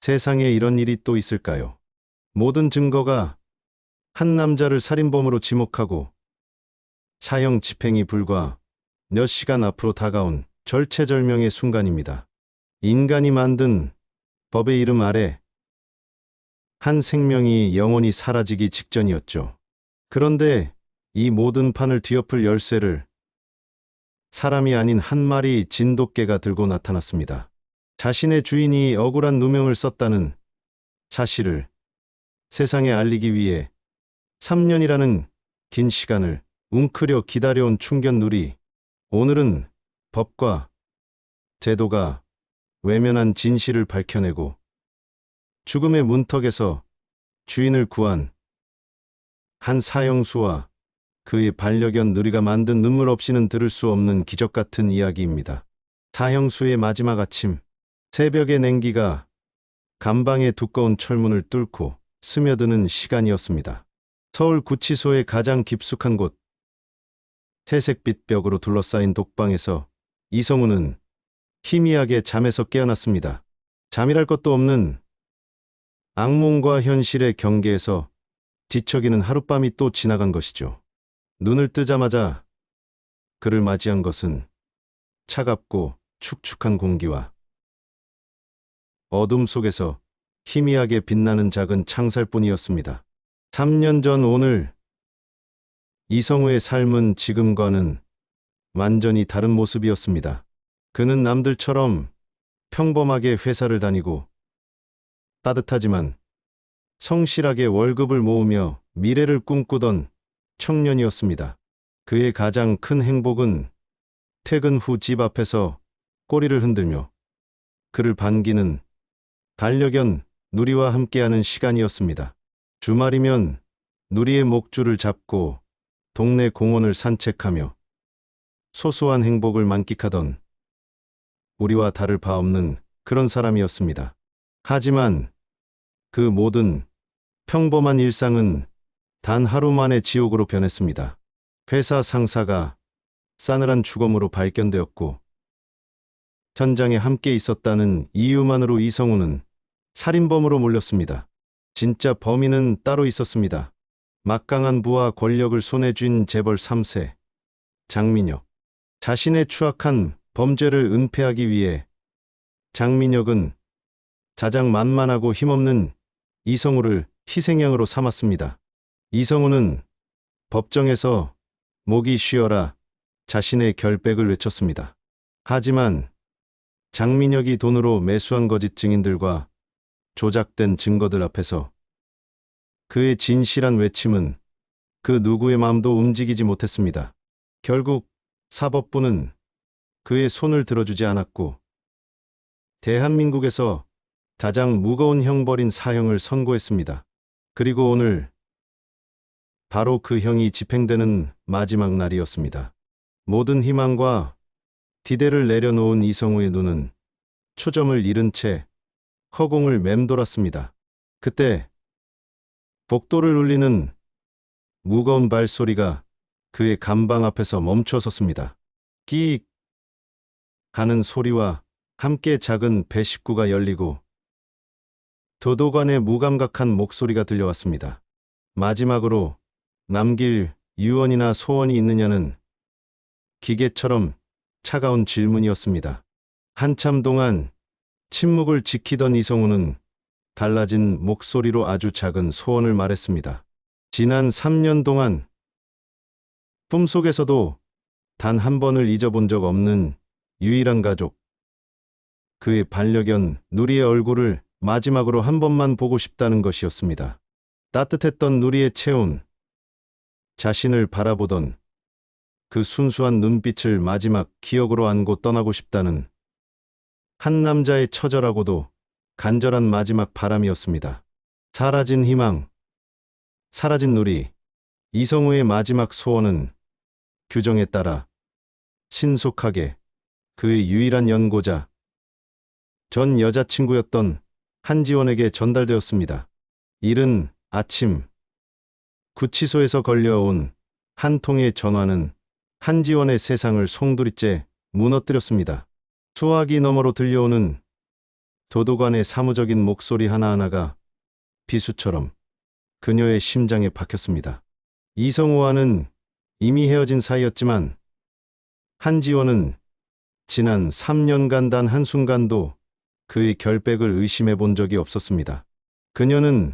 세상에 이런 일이 또 있을까요? 모든 증거가 한 남자를 살인범으로 지목하고 사형 집행이 불과 몇 시간 앞으로 다가온 절체절명의 순간입니다. 인간이 만든 법의 이름 아래 한 생명이 영원히 사라지기 직전이었죠. 그런데 이 모든 판을 뒤엎을 열쇠를 사람이 아닌 한 마리 진돗개가 들고 나타났습니다. 자신의 주인이 억울한 누명을 썼다는 사실을 세상에 알리기 위해 3년이라는 긴 시간을 웅크려 기다려온 충견누리. 오늘은 법과 제도가 외면한 진실을 밝혀내고 죽음의 문턱에서 주인을 구한 한 사형수와 그의 반려견 누리가 만든 눈물 없이는 들을 수 없는 기적 같은 이야기입니다. 사형수의 마지막 아침, 새벽의 냉기가 감방의 두꺼운 철문을 뚫고 스며드는 시간이었습니다. 서울 구치소의 가장 깊숙한 곳, 태색빛 벽으로 둘러싸인 독방에서 이성우는 희미하게 잠에서 깨어났습니다. 잠이랄 것도 없는 악몽과 현실의 경계에서 뒤척이는 하룻밤이 또 지나간 것이죠. 눈을 뜨자마자 그를 맞이한 것은 차갑고 축축한 공기와 어둠 속에서 희미하게 빛나는 작은 창살뿐이었습니다. 3년 전 오늘 이성우의 삶은 지금과는 완전히 다른 모습이었습니다. 그는 남들처럼 평범하게 회사를 다니고 따뜻하지만 성실하게 월급을 모으며 미래를 꿈꾸던 청년이었습니다. 그의 가장 큰 행복은 퇴근 후 집 앞에서 꼬리를 흔들며 그를 반기는 반려견 누리와 함께하는 시간이었습니다. 주말이면 누리의 목줄을 잡고 동네 공원을 산책하며 소소한 행복을 만끽하던 우리와 다를 바 없는 그런 사람이었습니다. 하지만 그 모든 평범한 일상은 단 하루 만에 지옥으로 변했습니다. 회사 상사가 싸늘한 주검으로 발견되었고 현장에 함께 있었다는 이유만으로 이성우는 살인범으로 몰렸습니다. 진짜 범인은 따로 있었습니다. 막강한 부와 권력을 손에 쥔 재벌 3세 장민혁. 자신의 추악한 범죄를 은폐하기 위해 장민혁은 자장만만하고 힘없는 이성우를 희생양으로 삼았습니다. 이성우는 법정에서 목이 쉬어라 자신의 결백을 외쳤습니다. 하지만 장민혁이 돈으로 매수한 거짓 증인들과 조작된 증거들 앞에서 그의 진실한 외침은 그 누구의 마음도 움직이지 못했습니다. 결국 사법부는 그의 손을 들어주지 않았고 대한민국에서 가장 무거운 형벌인 사형을 선고했습니다. 그리고 오늘 바로 그 형이 집행되는 마지막 날이었습니다. 모든 희망과 기대를 내려놓은 이성우의 눈은 초점을 잃은 채 허공을 맴돌았습니다. 그때 복도를 울리는 무거운 발소리가 그의 감방 앞에서 멈춰섰습니다. 끼익 하는 소리와 함께 작은 배 식구가 열리고 도도관의 무감각한 목소리가 들려왔습니다. 마지막으로 남길 유언이나 소원이 있느냐는 기계처럼 차가운 질문이었습니다. 한참 동안 침묵을 지키던 이성우는 달라진 목소리로 아주 작은 소원을 말했습니다. 지난 3년 동안 꿈속에서도 단 한 번을 잊어본 적 없는 유일한 가족, 그의 반려견 누리의 얼굴을 마지막으로 한 번만 보고 싶다는 것이었습니다. 따뜻했던 누리의 체온, 자신을 바라보던 그 순수한 눈빛을 마지막 기억으로 안고 떠나고 싶다는 한 남자의 처절하고도 간절한 마지막 바람이었습니다. 사라진 희망, 사라진 누리. 이성우의 마지막 소원은 규정에 따라 신속하게 그의 유일한 연고자, 전 여자친구였던 한지원에게 전달되었습니다. 이른 아침 구치소에서 걸려온 한 통의 전화는 한지원의 세상을 송두리째 무너뜨렸습니다. 수화기 너머로 들려오는 도도관의 사무적인 목소리 하나하나가 비수처럼 그녀의 심장에 박혔습니다. 이성우와는 이미 헤어진 사이였지만 한지원은 지난 3년간 단 한순간도 그의 결백을 의심해 본 적이 없었습니다. 그녀는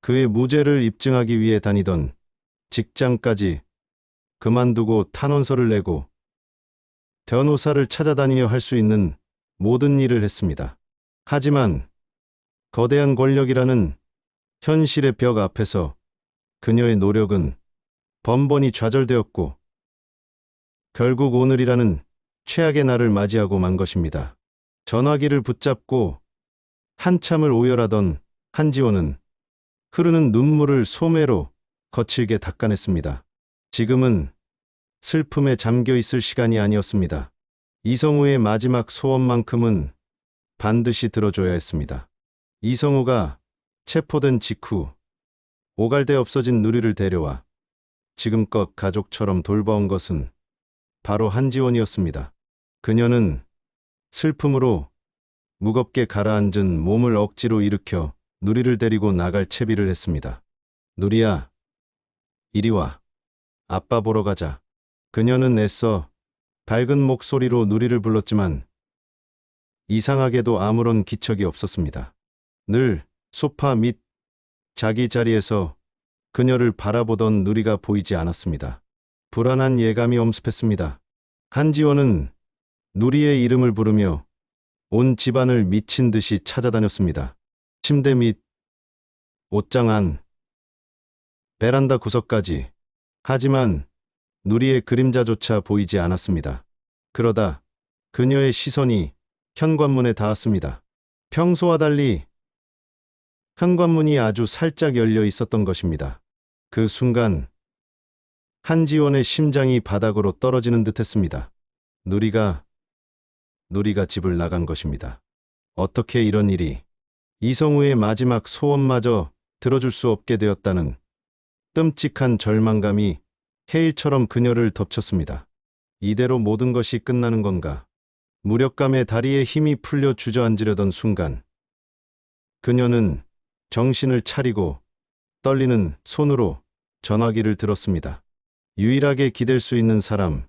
그의 무죄를 입증하기 위해 다니던 직장까지 그만두고 탄원서를 내고 변호사를 찾아다니며 할 수 있는 모든 일을 했습니다. 하지만 거대한 권력이라는 현실의 벽 앞에서 그녀의 노력은 번번이 좌절되었고 결국 오늘이라는 최악의 날을 맞이하고 만 것입니다. 전화기를 붙잡고 한참을 오열하던 한지원은 흐르는 눈물을 소매로 거칠게 닦아냈습니다. 지금은 슬픔에 잠겨 있을 시간이 아니었습니다. 이성우의 마지막 소원만큼은 반드시 들어줘야 했습니다. 이성우가 체포된 직후 오갈데 없어진 누리를 데려와 지금껏 가족처럼 돌봐온 것은 바로 한지원이었습니다. 그녀는 슬픔으로 무겁게 가라앉은 몸을 억지로 일으켜 누리를 데리고 나갈 채비를 했습니다. 누리야, 이리 와. 아빠 보러 가자. 그녀는 애써 밝은 목소리로 누리를 불렀지만 이상하게도 아무런 기척이 없었습니다. 늘 소파 밑 자기 자리에서 그녀를 바라보던 누리가 보이지 않았습니다. 불안한 예감이 엄습했습니다. 한지원은 누리의 이름을 부르며 온 집안을 미친 듯이 찾아다녔습니다. 침대 밑, 옷장 안, 베란다 구석까지. 하지만 누리의 그림자조차 보이지 않았습니다. 그러다 그녀의 시선이 현관문에 닿았습니다. 평소와 달리 현관문이 아주 살짝 열려 있었던 것입니다. 그 순간 한지원의 심장이 바닥으로 떨어지는 듯했습니다. 누리가 집을 나간 것입니다. 어떻게 이런 일이. 이성우의 마지막 소원마저 들어줄 수 없게 되었다는 끔찍한 절망감이 해일처럼 그녀를 덮쳤습니다. 이대로 모든 것이 끝나는 건가. 무력감에 다리에 힘이 풀려 주저앉으려던 순간 그녀는 정신을 차리고 떨리는 손으로 전화기를 들었습니다. 유일하게 기댈 수 있는 사람,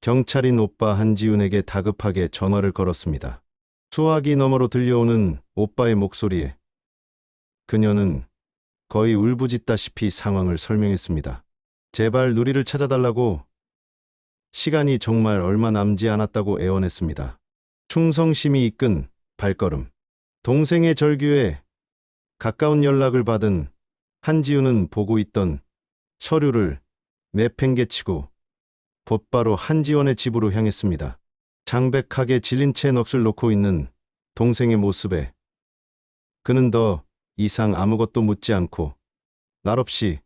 경찰인 오빠 한지훈에게 다급하게 전화를 걸었습니다. 수화기 너머로 들려오는 오빠의 목소리에 그녀는 거의 울부짖다시피 상황을 설명했습니다. 제발 누리를 찾아달라고, 시간이 정말 얼마 남지 않았다고 애원했습니다. 충성심이 이끈 발걸음. 동생의 절규에 가까운 연락을 받은 한지훈은 보고 있던 서류를 내팽개치고 곧바로 한지원의 집으로 향했습니다. 장백하게 질린 채 넋을 놓고 있는 동생의 모습에 그는 더 이상 아무것도 묻지 않고 날없이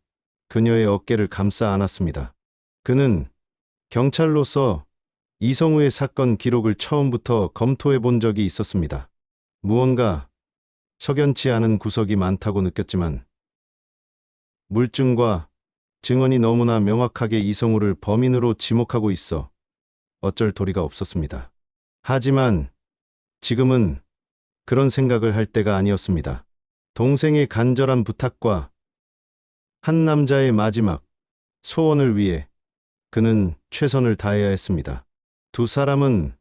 그녀의 어깨를 감싸 안았습니다. 그는 경찰로서 이성우의 사건 기록을 처음부터 검토해 본 적이 있었습니다. 무언가 석연치 않은 구석이 많다고 느꼈지만 물증과 증언이 너무나 명확하게 이성우를 범인으로 지목하고 있어 어쩔 도리가 없었습니다. 하지만 지금은 그런 생각을 할 때가 아니었습니다. 동생의 간절한 부탁과 한 남자의 마지막 소원을 위해 그는 최선을 다해야 했습니다. 두 사람은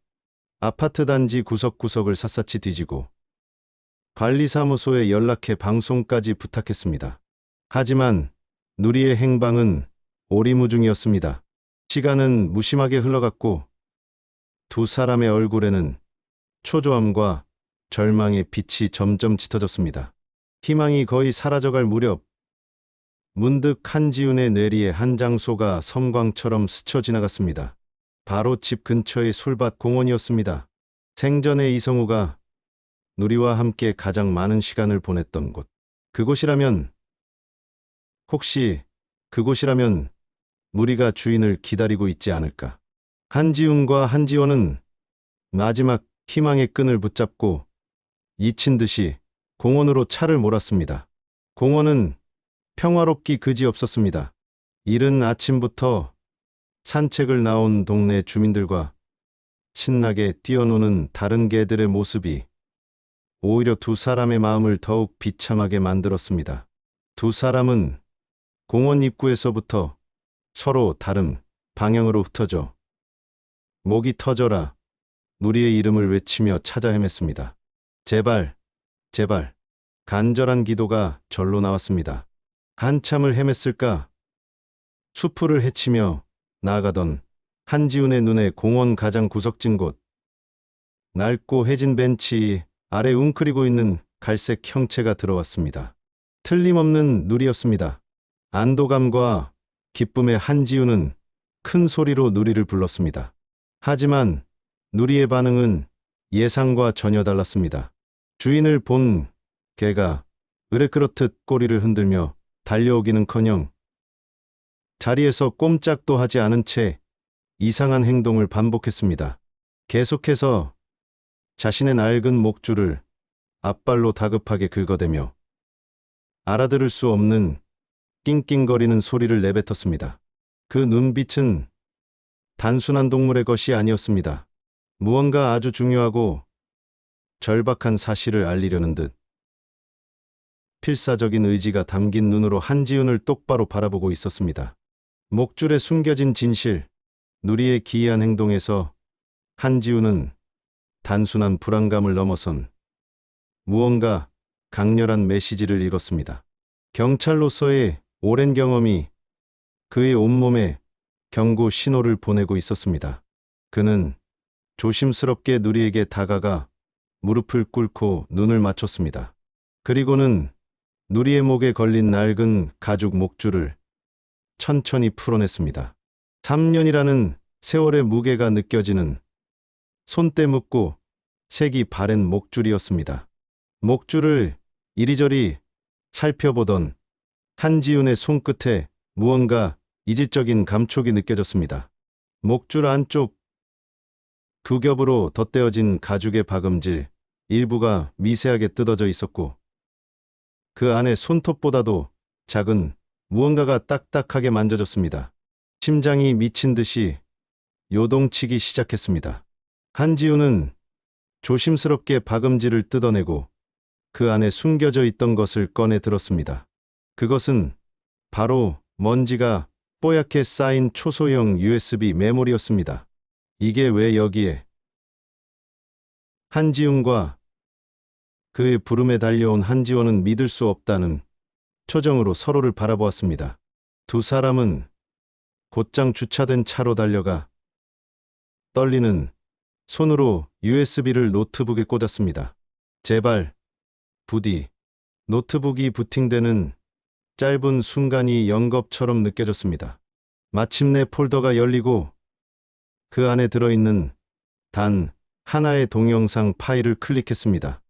아파트 단지 구석구석을 샅샅이 뒤지고 관리사무소에 연락해 방송까지 부탁했습니다. 하지만 누리의 행방은 오리무중이었습니다. 시간은 무심하게 흘러갔고 두 사람의 얼굴에는 초조함과 절망의 빛이 점점 짙어졌습니다. 희망이 거의 사라져갈 무렵 문득 한지훈의 뇌리에 한 장소가 섬광처럼 스쳐 지나갔습니다. 바로 집 근처의 술밭 공원이었습니다. 생전에 이성우가 누리와 함께 가장 많은 시간을 보냈던 곳. 혹시 그곳이라면 누리가 주인을 기다리고 있지 않을까. 한지훈과 한지원은 마지막 희망의 끈을 붙잡고 잊힌 듯이 공원으로 차를 몰았습니다. 공원은 평화롭기 그지없었습니다. 이른 아침부터 산책을 나온 동네 주민들과 신나게 뛰어노는 다른 개들의 모습이 오히려 두 사람의 마음을 더욱 비참하게 만들었습니다. 두 사람은 공원 입구에서부터 서로 다른 방향으로 흩어져 목이 터져라 누리의 이름을 외치며 찾아 헤맸습니다. 제발, 제발. 간절한 기도가 절로 나왔습니다. 한참을 헤맸을까? 수풀을 헤치며 나아가던 한지훈의 눈에 공원 가장 구석진 곳, 낡고 해진 벤치 아래 웅크리고 있는 갈색 형체가 들어왔습니다. 틀림없는 누리였습니다. 안도감과 기쁨에 한지훈은 큰 소리로 누리를 불렀습니다. 하지만 누리의 반응은 예상과 전혀 달랐습니다. 주인을 본 개가 으레그렇듯 꼬리를 흔들며 달려오기는커녕 자리에서 꼼짝도 하지 않은 채 이상한 행동을 반복했습니다. 계속해서 자신의 낡은 목줄을 앞발로 다급하게 긁어대며 알아들을 수 없는 낑낑거리는 소리를 내뱉었습니다. 그 눈빛은 단순한 동물의 것이 아니었습니다. 무언가 아주 중요하고 절박한 사실을 알리려는 듯 필사적인 의지가 담긴 눈으로 한지훈을 똑바로 바라보고 있었습니다. 목줄에 숨겨진 진실, 누리의 기이한 행동에서 한지훈은 단순한 불안감을 넘어선 무언가 강렬한 메시지를 읽었습니다. 경찰로서의 오랜 경험이 그의 온몸에 경고 신호를 보내고 있었습니다. 그는 조심스럽게 누리에게 다가가 무릎을 꿇고 눈을 맞췄습니다. 그리고는 누리의 목에 걸린 낡은 가죽 목줄을 천천히 풀어냈습니다. 3년이라는 세월의 무게가 느껴지는 손때 묻고 색이 바랜 목줄이었습니다. 목줄을 이리저리 살펴보던 한지훈의 손끝에 무언가 이질적인 감촉이 느껴졌습니다. 목줄 안쪽 두 겹으로 덧대어진 가죽의 박음질, 일부가 미세하게 뜯어져 있었고 그 안에 손톱보다도 작은 무언가가 딱딱하게 만져졌습니다. 심장이 미친 듯이 요동치기 시작했습니다. 한지훈은 조심스럽게 박음질을 뜯어내고 그 안에 숨겨져 있던 것을 꺼내 들었습니다. 그것은 바로 먼지가 뽀얗게 쌓인 초소형 USB 메모리였습니다. 이게 왜 여기에? 한지훈과 그의 부름에 달려온 한지원은 믿을 수 없다는 표정으로 서로를 바라보았습니다. 두 사람은 곧장 주차된 차로 달려가 떨리는 손으로 USB를 노트북에 꽂았습니다. 제발, 부디. 노트북이 부팅되는 짧은 순간이 영겁처럼 느껴졌습니다. 마침내 폴더가 열리고 그 안에 들어있는 단 하나의 동영상 파일을 클릭했습니다.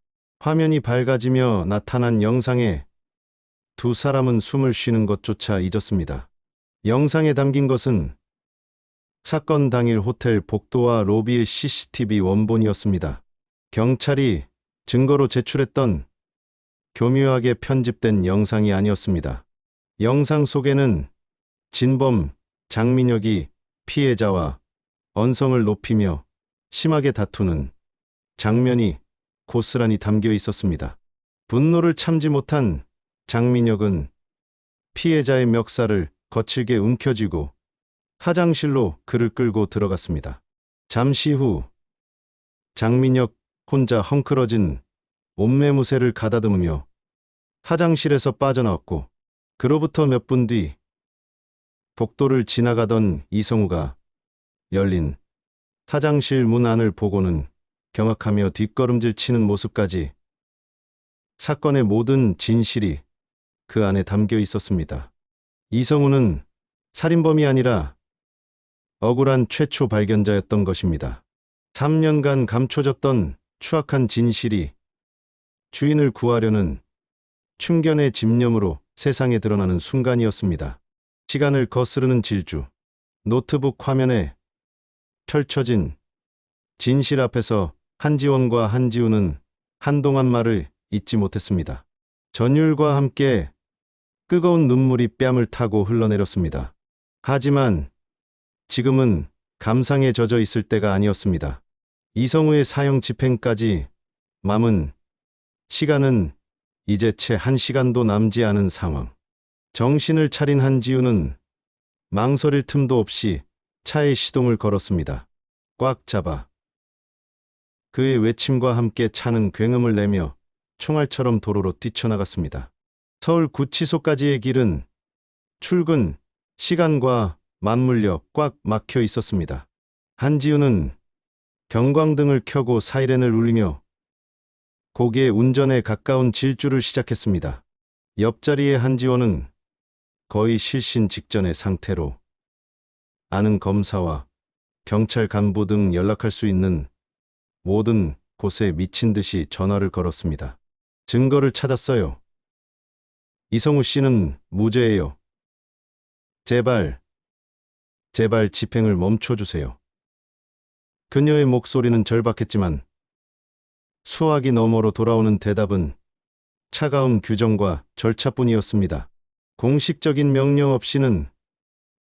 화면이 밝아지며 나타난 영상에 두 사람은 숨을 쉬는 것조차 잊었습니다. 영상에 담긴 것은 사건 당일 호텔 복도와 로비의 CCTV 원본이었습니다. 경찰이 증거로 제출했던 교묘하게 편집된 영상이 아니었습니다. 영상 속에는 진범 장민혁이 피해자와 언성을 높이며 심하게 다투는 장면이 고스란히 담겨 있었습니다. 분노를 참지 못한 장민혁은 피해자의 멱살을 거칠게 움켜쥐고 화장실로 그를 끌고 들어갔습니다. 잠시 후 장민혁 혼자 헝클어진 옷매무새를 가다듬으며 화장실에서 빠져나왔고 그로부터 몇 분 뒤 복도를 지나가던 이성우가 열린 화장실 문 안을 보고는 경악하며 뒷걸음질 치는 모습까지 사건의 모든 진실이 그 안에 담겨 있었습니다. 이성우는 살인범이 아니라 억울한 최초 발견자였던 것입니다. 3년간 감춰졌던 추악한 진실이 주인을 구하려는 충견의 집념으로 세상에 드러나는 순간이었습니다. 시간을 거스르는 질주, 노트북 화면에 펼쳐진 진실 앞에서 한지원과 한지훈은 한동안 말을 잇지 못했습니다. 전율과 함께 뜨거운 눈물이 뺨을 타고 흘러내렸습니다. 하지만 지금은 감상에 젖어 있을 때가 아니었습니다. 이성우의 사형 집행까지 남은 시간은 이제 채 1시간도 남지 않은 상황. 정신을 차린 한지우는 망설일 틈도 없이 차의 시동을 걸었습니다. 꽉 잡아. 그의 외침과 함께 차는 굉음을 내며 총알처럼 도로로 뛰쳐나갔습니다. 서울 구치소까지의 길은 출근 시간과 맞물려 꽉 막혀 있었습니다. 한지우는 경광등을 켜고 사이렌을 울리며 고개 운전에 가까운 질주를 시작했습니다. 옆자리의 한지원은 거의 실신 직전의 상태로 아는 검사와 경찰 간부 등 연락할 수 있는 모든 곳에 미친 듯이 전화를 걸었습니다. 증거를 찾았어요. 이성우 씨는 무죄예요. 제발, 제발 집행을 멈춰주세요. 그녀의 목소리는 절박했지만 수화기 너머로 돌아오는 대답은 차가운 규정과 절차뿐이었습니다. 공식적인 명령 없이는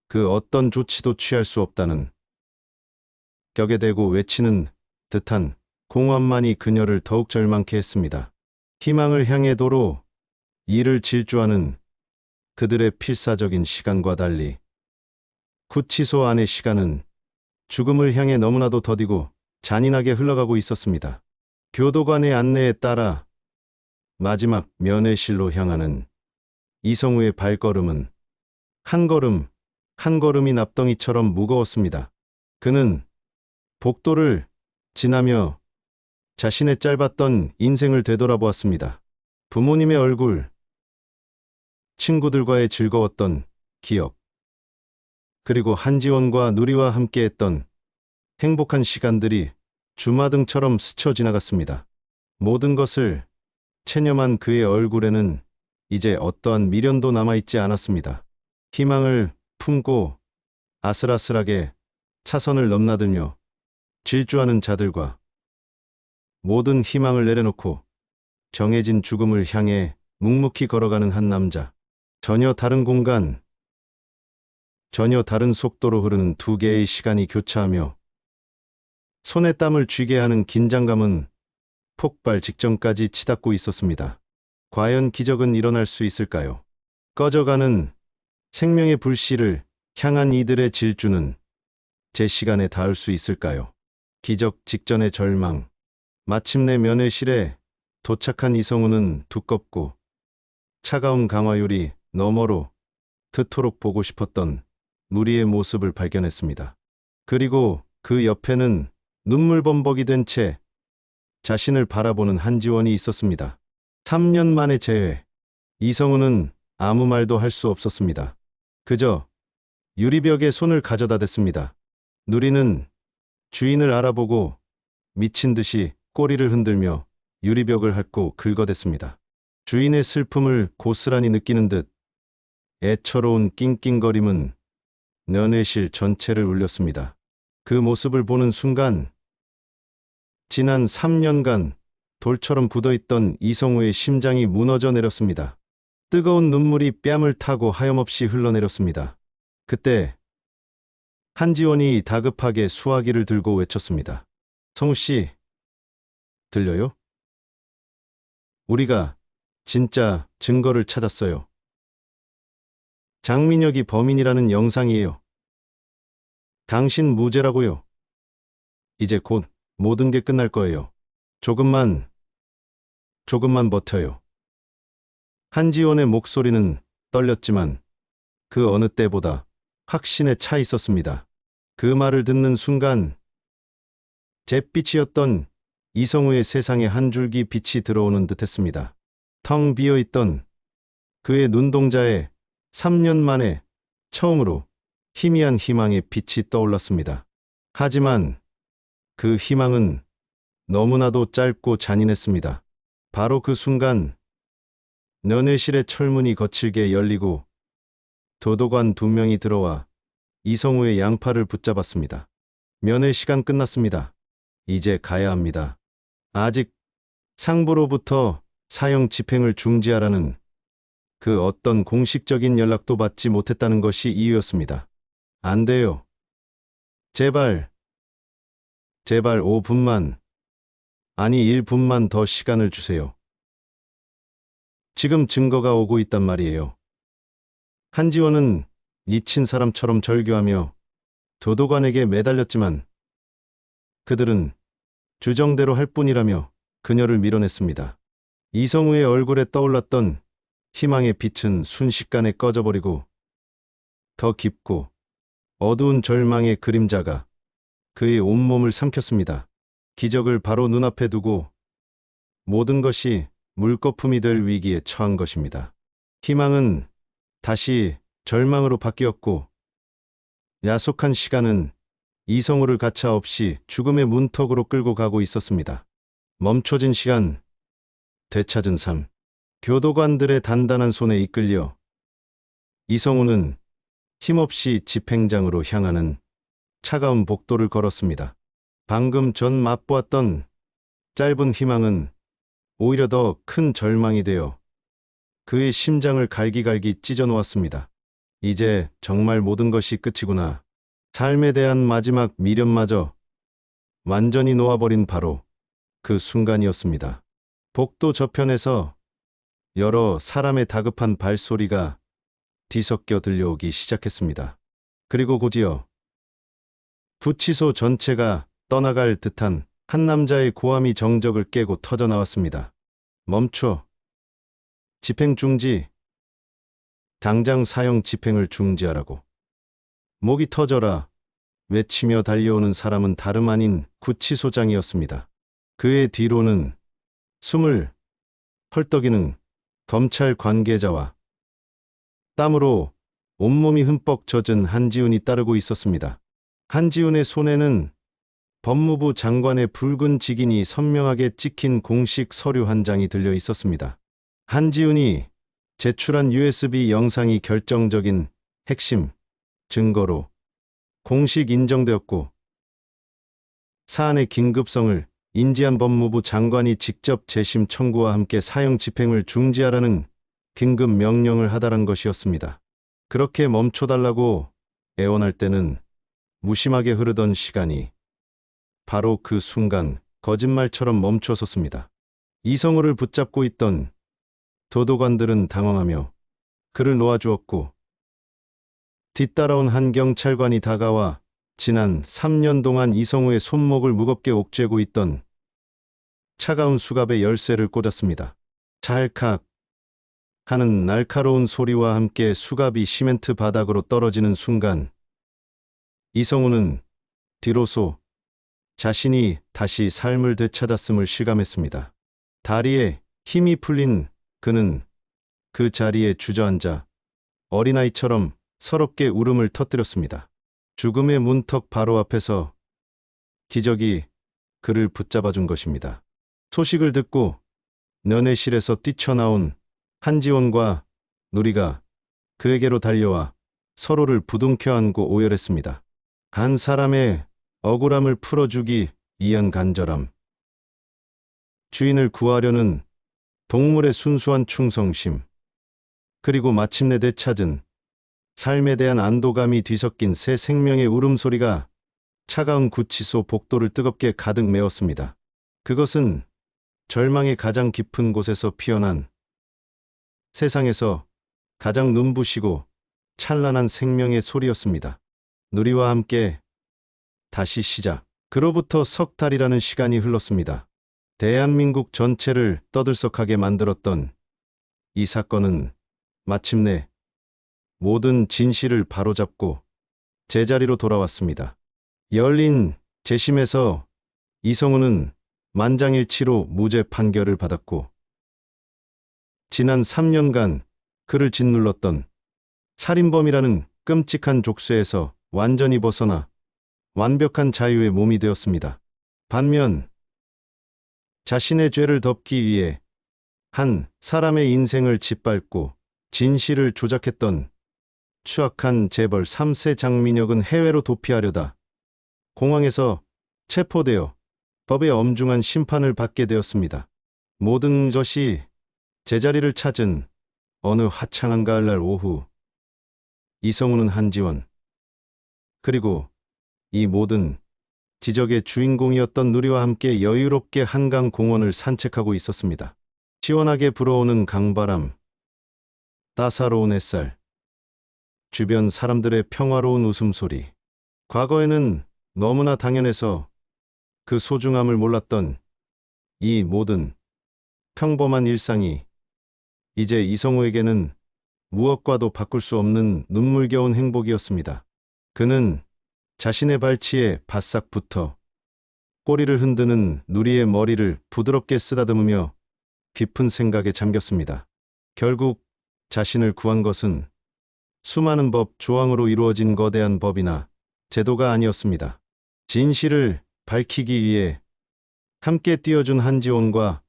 그 어떤 조치도 취할 수 없다는 격에 대고 외치는 듯한 공허함만이 그녀를 더욱 절망케 했습니다. 희망을 향해 도로 이를 질주하는 그들의 필사적인 시간과 달리 구치소 안의 시간은 죽음을 향해 너무나도 더디고 잔인하게 흘러가고 있었습니다. 교도관의 안내에 따라 마지막 면회실로 향하는 이성우의 발걸음은 한 걸음 한 걸음이 납덩이처럼 무거웠습니다. 그는 복도를 지나며 자신의 짧았던 인생을 되돌아보았습니다. 부모님의 얼굴, 친구들과의 즐거웠던 기억, 그리고 한지원과 누리와 함께했던 행복한 시간들이 주마등처럼 스쳐 지나갔습니다. 모든 것을 체념한 그의 얼굴에는 이제 어떠한 미련도 남아있지 않았습니다. 희망을 품고 아슬아슬하게 차선을 넘나들며 질주하는 자들과 모든 희망을 내려놓고 정해진 죽음을 향해 묵묵히 걸어가는 한 남자. 전혀 다른 공간, 전혀 다른 속도로 흐르는 두 개의 시간이 교차하며 손에 땀을 쥐게 하는 긴장감은 폭발 직전까지 치닫고 있었습니다. 과연 기적은 일어날 수 있을까요? 꺼져가는 생명의 불씨를 향한 이들의 질주는 제 시간에 닿을 수 있을까요? 기적 직전의 절망. 마침내 면회실에 도착한 이성우는 두껍고 차가운 강화유리 너머로 그토록 보고 싶었던 누리의 모습을 발견했습니다. 그리고 그 옆에는 눈물범벅이 된 채 자신을 바라보는 한지원이 있었습니다. 3년 만의 재회. 이성우는 아무 말도 할 수 없었습니다. 그저 유리벽에 손을 가져다 댔습니다. 누리는 주인을 알아보고 미친 듯이 꼬리를 흔들며 유리벽을 핥고 긁어댔습니다. 주인의 슬픔을 고스란히 느끼는 듯 애처로운 낑낑거림은 면회실 전체를 울렸습니다. 그 모습을 보는 순간 지난 3년간 돌처럼 굳어있던 이성우의 심장이 무너져 내렸습니다. 뜨거운 눈물이 뺨을 타고 하염없이 흘러내렸습니다. 그때 한지원이 다급하게 수화기를 들고 외쳤습니다. 성우 씨, 들려요? 우리가 진짜 증거를 찾았어요. 장민혁이 범인이라는 영상이에요. 당신 무죄라고요. 이제 곧 모든 게 끝날 거예요. 조금만 버텨요. 한지원의 목소리는 떨렸지만 그 어느 때보다 확신에 차 있었습니다. 그 말을 듣는 순간 잿빛이었던 이성우의 세상에 한 줄기 빛이 들어오는 듯했습니다. 텅 비어있던 그의 눈동자에 3년 만에 처음으로 희미한 희망의 빛이 떠올랐습니다. 하지만 그 희망은 너무나도 짧고 잔인했습니다. 바로 그 순간 면회실의 철문이 거칠게 열리고 도도관 2명이 들어와 이성우의 양팔을 붙잡았습니다. 면회 시간 끝났습니다. 이제 가야 합니다. 아직 상부로부터 사형 집행을 중지하라는 그 어떤 공식적인 연락도 받지 못했다는 것이 이유였습니다. 안 돼요. 제발 5분만, 아니 1분만 더 시간을 주세요. 지금 증거가 오고 있단 말이에요. 한지원은 미친 사람처럼 절규하며 도도관에게 매달렸지만 그들은 주정대로 할 뿐이라며 그녀를 밀어냈습니다. 이성우의 얼굴에 떠올랐던 희망의 빛은 순식간에 꺼져버리고 더 깊고 어두운 절망의 그림자가 그의 온몸을 삼켰습니다. 기적을 바로 눈앞에 두고 모든 것이 물거품이 될 위기에 처한 것입니다. 희망은 다시 절망으로 바뀌었고 야속한 시간은 이성우를 가차없이 죽음의 문턱으로 끌고 가고 있었습니다. 멈춰진 시간, 되찾은 삶. 교도관들의 단단한 손에 이끌려 이성우는 힘없이 집행장으로 향하는 차가운 복도를 걸었습니다. 방금 전 맛보았던 짧은 희망은 오히려 더 큰 절망이 되어 그의 심장을 갈기갈기 찢어 놓았습니다. 이제 정말 모든 것이 끝이구나. 삶에 대한 마지막 미련마저 완전히 놓아버린 바로 그 순간이었습니다. 복도 저편에서 여러 사람의 다급한 발소리가 뒤섞여 들려오기 시작했습니다. 그리고 곧이어 구치소 전체가 떠나갈 듯한 한 남자의 고함이 정적을 깨고 터져나왔습니다. 멈춰. 집행 중지. 당장 사형 집행을 중지하라고. 목이 터져라. 외치며 달려오는 사람은 다름 아닌 구치소장이었습니다. 그의 뒤로는 숨을 헐떡이는 검찰 관계자와 땀으로 온몸이 흠뻑 젖은 한지훈이 따르고 있었습니다. 한지훈의 손에는 법무부 장관의 붉은 직인이 선명하게 찍힌 공식 서류 한 장이 들려 있었습니다. 한지훈이 제출한 USB 영상이 결정적인 핵심 증거로 공식 인정되었고 사안의 긴급성을 인지한 법무부 장관이 직접 재심 청구와 함께 사형 집행을 중지하라는 긴급 명령을 하달한 것이었습니다. 그렇게 멈춰달라고 애원할 때는 무심하게 흐르던 시간이 바로 그 순간 거짓말처럼 멈춰섰습니다. 이성우를 붙잡고 있던 도도관들은 당황하며 그를 놓아주었고 뒤따라온 한 경찰관이 다가와 지난 3년 동안 이성우의 손목을 무겁게 옥죄고 있던 차가운 수갑의 열쇠를 꽂았습니다. 찰칵 하는 날카로운 소리와 함께 수갑이 시멘트 바닥으로 떨어지는 순간 이성우는 비로소 자신이 다시 삶을 되찾았음을 실감했습니다. 다리에 힘이 풀린 그는 그 자리에 주저앉아 어린아이처럼 서럽게 울음을 터뜨렸습니다. 죽음의 문턱 바로 앞에서 기적이 그를 붙잡아준 것입니다. 소식을 듣고 면회실에서 뛰쳐나온 한지원과 누리가 그에게로 달려와 서로를 부둥켜 안고 오열했습니다. 한 사람의 억울함을 풀어주기 위한 간절함, 주인을 구하려는 동물의 순수한 충성심, 그리고 마침내 되찾은 삶에 대한 안도감이 뒤섞인 새 생명의 울음소리가 차가운 구치소 복도를 뜨겁게 가득 메웠습니다. 그것은 절망의 가장 깊은 곳에서 피어난 세상에서 가장 눈부시고 찬란한 생명의 소리였습니다. 누리와 함께 다시 시작. 그로부터 석 달이라는 시간이 흘렀습니다. 대한민국 전체를 떠들썩하게 만들었던 이 사건은 마침내 모든 진실을 바로잡고 제자리로 돌아왔습니다. 열린 재심에서 이성우는 만장일치로 무죄 판결을 받았고 지난 3년간 그를 짓눌렀던 살인범이라는 끔찍한 족쇄에서 완전히 벗어나 완벽한 자유의 몸이 되었습니다. 반면 자신의 죄를 덮기 위해 한 사람의 인생을 짓밟고 진실을 조작했던 추악한 재벌 3세 장민혁은 해외로 도피하려다 공항에서 체포되어 법의 엄중한 심판을 받게 되었습니다. 모든 것이 제자리를 찾은 어느 화창한 가을날 오후, 이성우는 한지원, 그리고 이 모든 지적의 주인공이었던 누리와 함께 여유롭게 한강 공원을 산책하고 있었습니다. 시원하게 불어오는 강바람, 따사로운 햇살, 주변 사람들의 평화로운 웃음소리. 과거에는 너무나 당연해서 그 소중함을 몰랐던 이 모든 평범한 일상이 이제 이성우에게는 무엇과도 바꿀 수 없는 눈물겨운 행복이었습니다. 그는 자신의 발치에 바싹 붙어 꼬리를 흔드는 누리의 머리를 부드럽게 쓰다듬으며 깊은 생각에 잠겼습니다. 결국 자신을 구한 것은 수많은 법, 조항으로 이루어진 거대한 법이나 제도가 아니었습니다. 진실을 밝히기 위해 함께 뛰어준 한지원과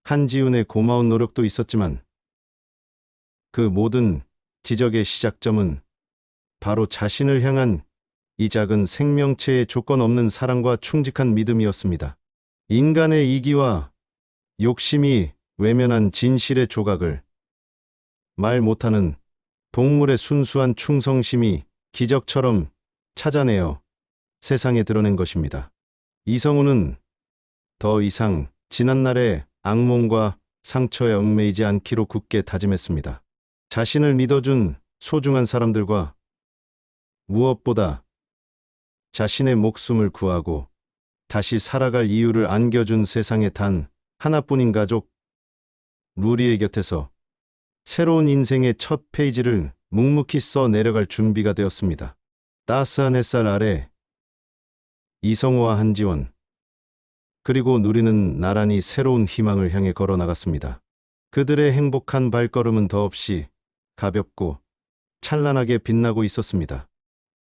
한지훈의 고마운 노력도 있었지만 그 모든 지적의 시작점은 바로 자신을 향한 이 작은 생명체의 조건 없는 사랑과 충직한 믿음이었습니다. 인간의 이기와 욕심이 외면한 진실의 조각을 말 못하는 동물의 순수한 충성심이 기적처럼 찾아내어 세상에 드러낸 것입니다. 이성우는 더 이상 지난날의 악몽과 상처에 얽매이지 않기로 굳게 다짐했습니다. 자신을 믿어준 소중한 사람들과 무엇보다 자신의 목숨을 구하고 다시 살아갈 이유를 안겨준 세상에 단 하나뿐인 가족, 루리의 곁에서 새로운 인생의 첫 페이지를 묵묵히 써 내려갈 준비가 되었습니다. 따스한 햇살 아래 이성우와 한지원, 그리고 누리는 나란히 새로운 희망을 향해 걸어 나갔습니다. 그들의 행복한 발걸음은 더없이 가볍고 찬란하게 빛나고 있었습니다.